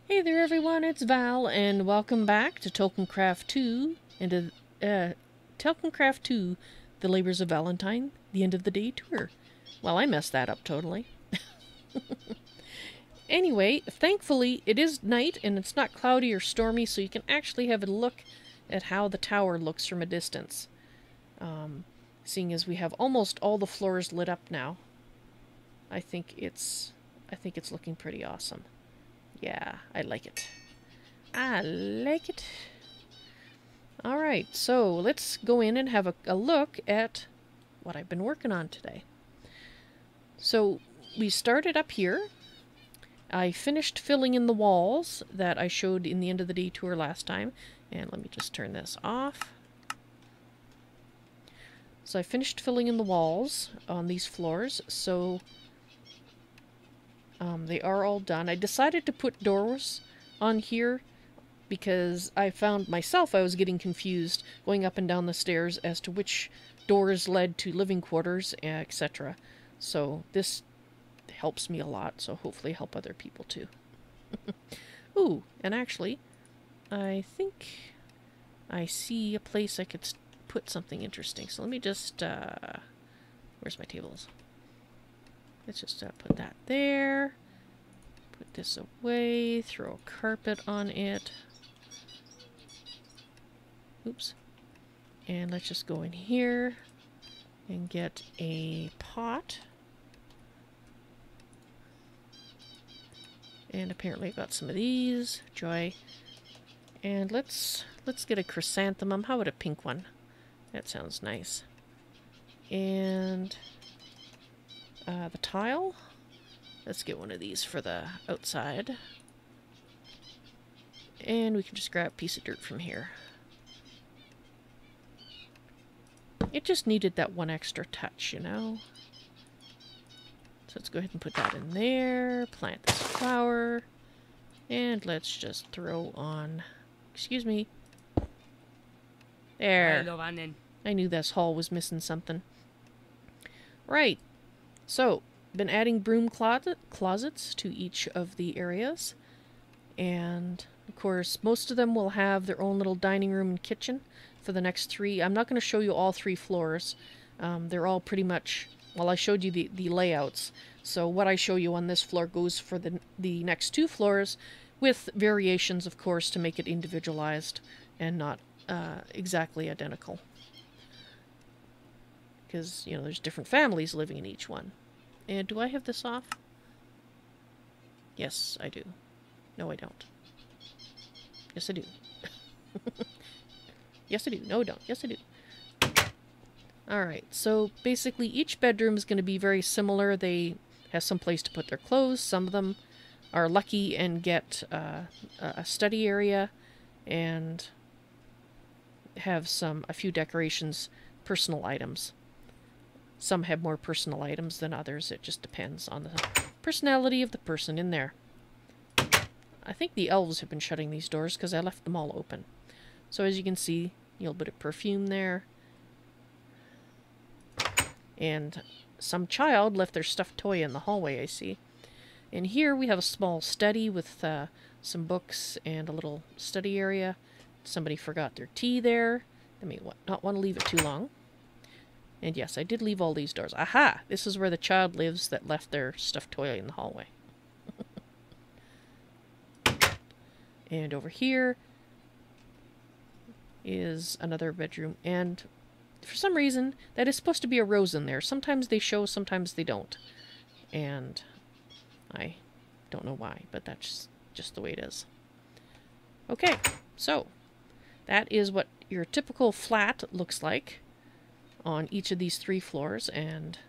Hey there everyone, it's Val, and welcome back to Tolkiencraft II, and Tolkiencraft II, The Labors of Valentine, the end of the day tour. Well, I messed that up totally. Anyway, thankfully it is night and it's not cloudy or stormy, so you can actually have a look at how the tower looks from a distance. Seeing as we have almost all the floors lit up now, I think it's looking pretty awesome. Yeah, I like it. I like it. Alright, so let's go in and have a look at what I've been working on today. So we started up here. I finished filling in the walls that I showed in the end of the day tour last time. And let me just turn this off. So I finished filling in the walls on these floors, so they are all done. I decided to put doors on here because I found myself I was getting confused going up and down the stairs as to which doors led to living quarters, etc. So this helps me a lot, so hopefully help other people too. Ooh, and actually, I think I see a place I could put something interesting. So let me just, where's my tables? Let's just put that there. Put this away, throw a carpet on it. Oops. And let's just go in here and get a pot. And apparently I got some of these. Joy. And let's get a chrysanthemum. How about a pink one? That sounds nice. And the tile. Let's get one of these for the outside. And we can just grab a piece of dirt from here. It just needed that one extra touch, you know? So let's go ahead and put that in there. Plant this flower. And let's just throw on... Excuse me. There. I knew this hall was missing something. Right. So, been adding broom closets to each of the areas. And, of course, most of them will have their own little dining room and kitchen for the next three. I'm not going to show you all three floors. They're all pretty much... Well, I showed you the layouts. So what I show you on this floor goes for the next two floors, with variations, of course, to make it individualized and not exactly identical. Because, you know, there's different families living in each one. And do I have this off? Yes, I do. No, I don't. Yes, I do. Yes, I do. No, I don't. Yes, I do. Alright, so basically each bedroom is going to be very similar. They have some place to put their clothes. Some of them are lucky and get a study area and have a few decorations, personal items. Some have more personal items than others. It just depends on the personality of the person in there. I think the elves have been shutting these doors because I left them all open. So as you can see, a little bit of perfume there. And some child left their stuffed toy in the hallway, I see. And here we have a small study with some books and a little study area. Somebody forgot their tea there. They may not want to leave it too long. And yes, I did leave all these doors. Aha! This is where the child lives that left their stuffed toy in the hallway. And over here is another bedroom. And for some reason, that is supposed to be a rose in there. Sometimes they show, sometimes they don't. And I don't know why, but that's just the way it is. Okay, so that is what your typical flat looks like on each of these three floors. And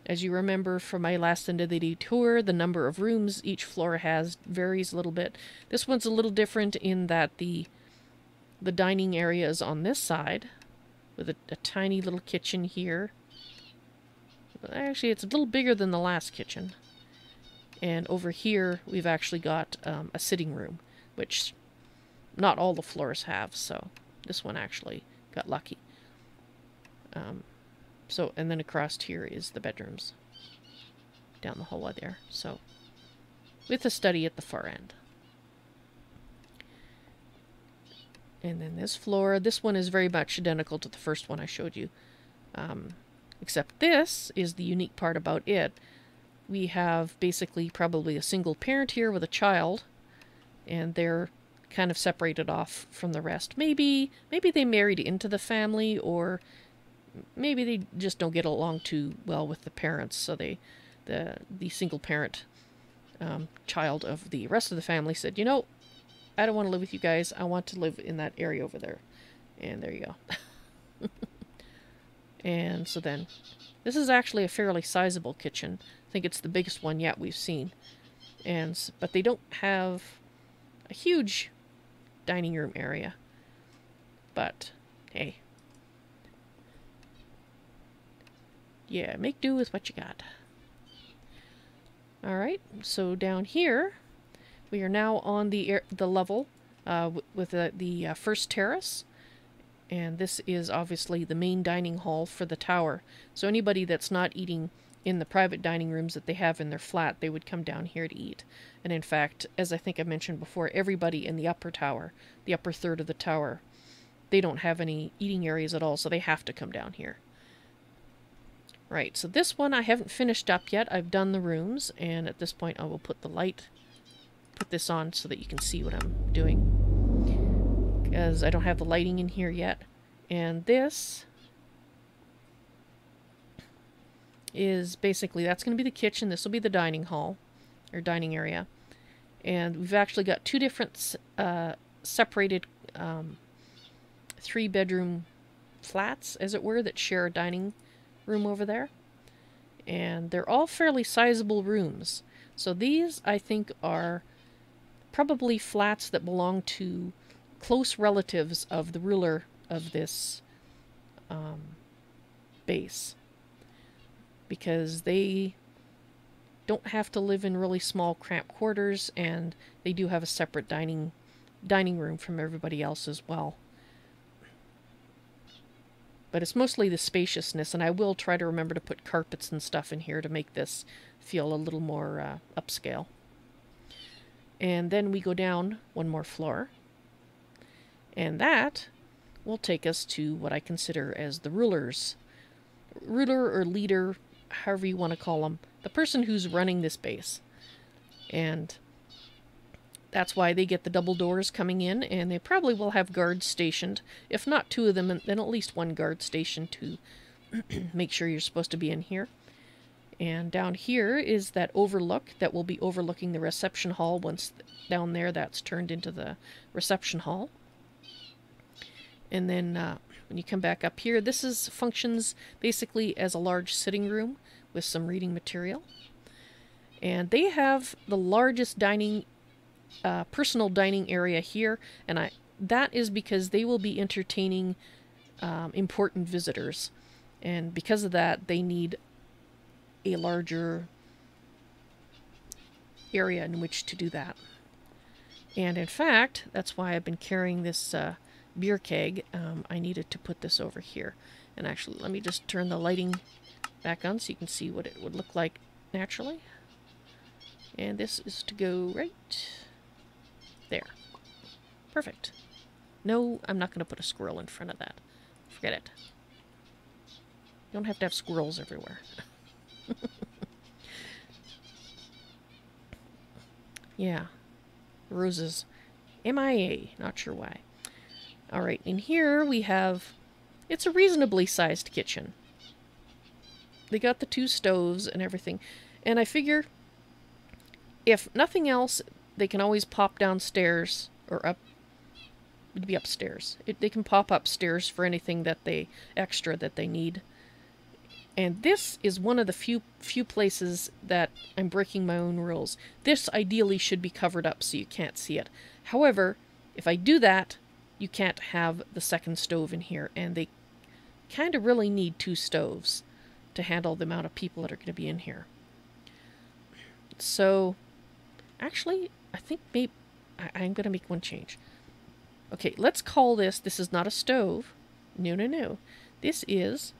as you remember from my last end of the day tour, the number of rooms each floor has varies a little bit. This one's a little different in that the dining area is on this side, with a tiny little kitchen here. Actually, it's a little bigger than the last kitchen. And over here, we've actually got a sitting room, which not all the floors have, so this one actually got lucky. And then across here is the bedrooms down the hallway there. So, with a study at the far end. And then this floor, this one is very much identical to the first one I showed you. Except this is the unique part about it. We have basically probably a single parent here with a child, and they're kind of separated off from the rest. Maybe they married into the family, or maybe they just don't get along too well with the parents, so the single parent child of the rest of the family said, you know, I don't want to live with you guys. I want to live in that area over there. And there you go. And so then, this is actually a fairly sizable kitchen. I think it's the biggest one yet we've seen. But they don't have a huge dining room area. But, hey. Yeah, make do with what you got. Alright, so down here, we are now on the level with the first terrace. And this is obviously the main dining hall for the tower. So anybody that's not eating in the private dining rooms that they have in their flat, they would come down here to eat. And in fact, as I think I mentioned before, everybody in the upper tower, the upper third of the tower, they don't have any eating areas at all, so they have to come down here. Right, so this one I haven't finished up yet. I've done the rooms, and at this point I will put this on so that you can see what I'm doing. Because I don't have the lighting in here yet. And this is basically, that's going to be the kitchen. This will be the dining hall, or dining area. And we've actually got two different separated 3-bedroom flats, as it were, that share a dining room over there. And they're all fairly sizable rooms. So these, I think, are probably flats that belong to close relatives of the ruler of this base, because they don't have to live in really small cramped quarters, and they do have a separate dining room from everybody else as well. But it's mostly the spaciousness, and I will try to remember to put carpets and stuff in here to make this feel a little more upscale. And then we go down one more floor. And that will take us to what I consider as the ruler or leader, however you want to call them, the person who's running this base. And that's why they get the double doors coming in, and they probably will have guards stationed. If not 2 of them, then at least 1 guard stationed to make sure you're supposed to be in here. And down here is that overlook that will be overlooking the reception hall. Once down there, that's turned into the reception hall. And then when you come back up here, this functions basically as a large sitting room with some reading material. And they have the largest personal dining area here, and that is because they will be entertaining important visitors. And because of that, they need a larger area in which to do that. And in fact, that's why I've been carrying this beer keg. I needed to put this over here. And actually, let me just turn the lighting back on so you can see what it would look like naturally. And this is to go right there. Perfect. No, I'm not going to put a squirrel in front of that. Forget it. You don't have to have squirrels everywhere. Yeah. Roses. MIA. Not sure why. Alright, in here we have... It's a reasonably sized kitchen. They got the 2 stoves and everything. And I figure, if nothing else, they can always pop downstairs, or up... It'd be upstairs. They can pop upstairs for anything extra that they need. And this is one of the few places that I'm breaking my own rules. This ideally should be covered up so you can't see it. However, if I do that, you can't have the second stove in here, and they kind of really need 2 stoves to handle the amount of people that are going to be in here. So, actually, I think maybe I'm going to make one change. Okay, let's call this is not a stove. No, no, no. This is...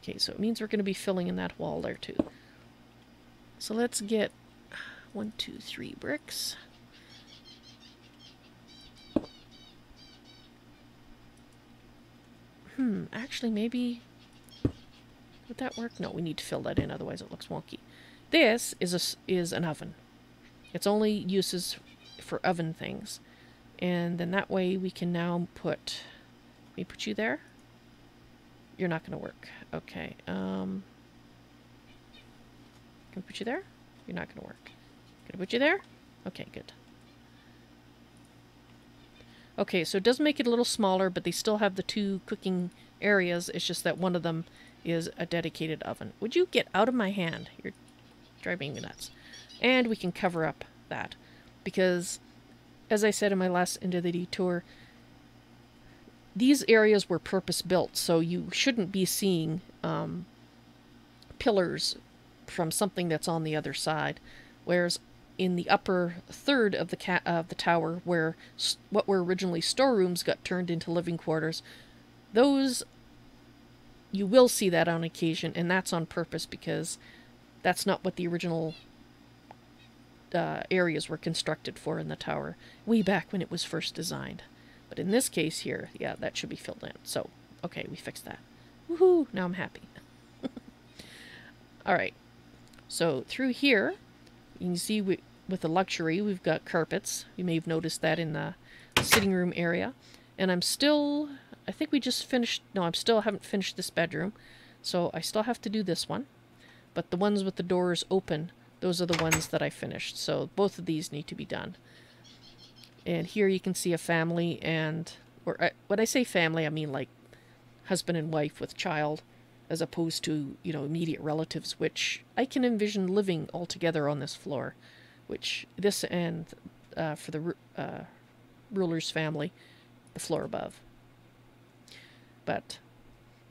Okay, so it means we're going to be filling in that wall there too. So let's get... 1, 2, 3 bricks. Actually, maybe... Would that work? No, we need to fill that in, otherwise it looks wonky. This is an oven. Its only uses for oven things. And then that way we can now put... Let me put you there. You're not going to work. Okay. Can we put you there? You're not going to work. Can I put you there? Okay, good. Okay, so it does make it a little smaller, but they still have the 2 cooking areas. It's just that one of them is a dedicated oven. Would you get out of my hand? You're driving me nuts. And we can cover up that. Because, as I said in my last Into the Detour, these areas were purpose-built, so you shouldn't be seeing pillars from something that's on the other side. Whereas in the upper third of the tower, where what were originally storerooms got turned into living quarters, those, you will see that on occasion, and that's on purpose because that's not what the original areas were constructed for in the tower, way back when it was first designed. But in this case here, yeah, that should be filled in. So, okay, we fixed that. Woohoo! Now I'm happy. Alright, so through here, you can see with the luxury, we've got carpets. You may have noticed that in the sitting room area. And I'm still, I think we just finished, no, haven't finished this bedroom. So I still have to do this one. But the ones with the doors open, those are the ones that I finished. So both of these need to be done. And here you can see a family and, or when I say family, I mean like husband and wife with child, as opposed to, you know, immediate relatives, which I can envision living all together on this floor, which this and for the ruler's family, the floor above. But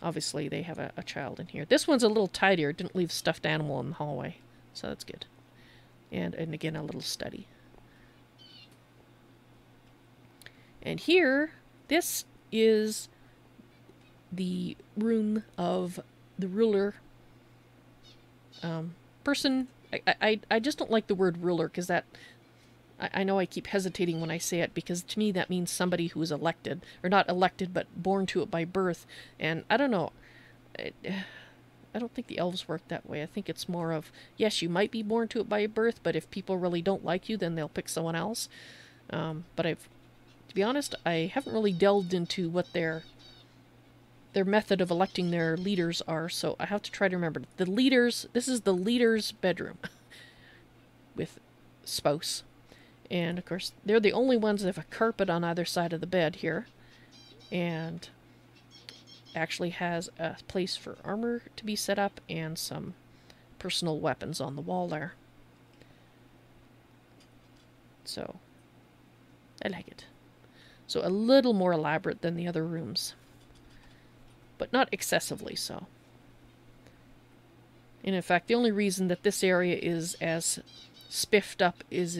obviously they have a child in here. This one's a little tidier, didn't leave a stuffed animal in the hallway, so that's good. And again, a little study. And here, this is the room of the ruler person. I just don't like the word ruler because that, I know I keep hesitating when I say it because to me that means somebody who is elected, or not elected, but born to it by birth. And I don't know, I don't think the elves work that way. I think it's more of, yes, you might be born to it by birth, but if people really don't like you, then they'll pick someone else. But to be honest, I haven't really delved into what their method of electing their leaders are, so I have to try to remember. The leaders, this is the leader's bedroom with spouse. And of course, they're the only ones that have a carpet on either side of the bed here. And actually has a place for armor to be set up and some personal weapons on the wall there. So, I like it. So a little more elaborate than the other rooms. But not excessively so. And in fact, the only reason that this area is as spiffed up as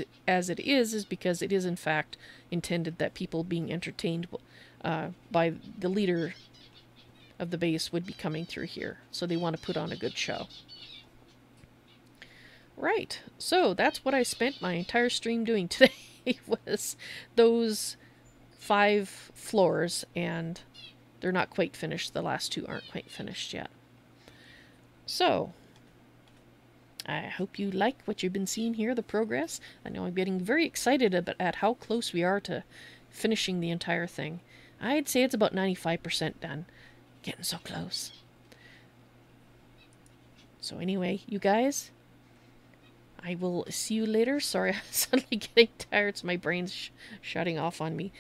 it is because it is in fact intended that people being entertained by the leader of the base would be coming through here. So they want to put on a good show. Right, so that's what I spent my entire stream doing today, was those 5 floors, and they're not quite finished. The last 2 aren't quite finished yet. So, I hope you like what you've been seeing here, the progress. I know I'm getting very excited at how close we are to finishing the entire thing. I'd say it's about 95% done. Getting so close. So anyway, you guys, I will see you later. Sorry, I'm suddenly getting tired, so my brain's shutting off on me.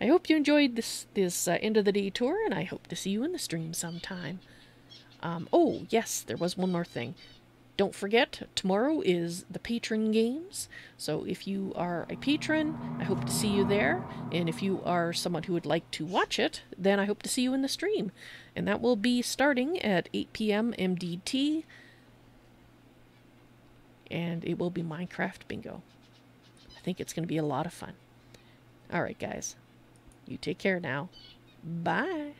I hope you enjoyed this end of the day tour, and I hope to see you in the stream sometime. Oh, yes, there was one more thing. Don't forget, tomorrow is the patron games. So if you are a patron, I hope to see you there. And if you are someone who would like to watch it, then I hope to see you in the stream. And that will be starting at 8 p.m. MDT. And it will be Minecraft Bingo. I think it's going to be a lot of fun. Alright, guys. You take care now. Bye.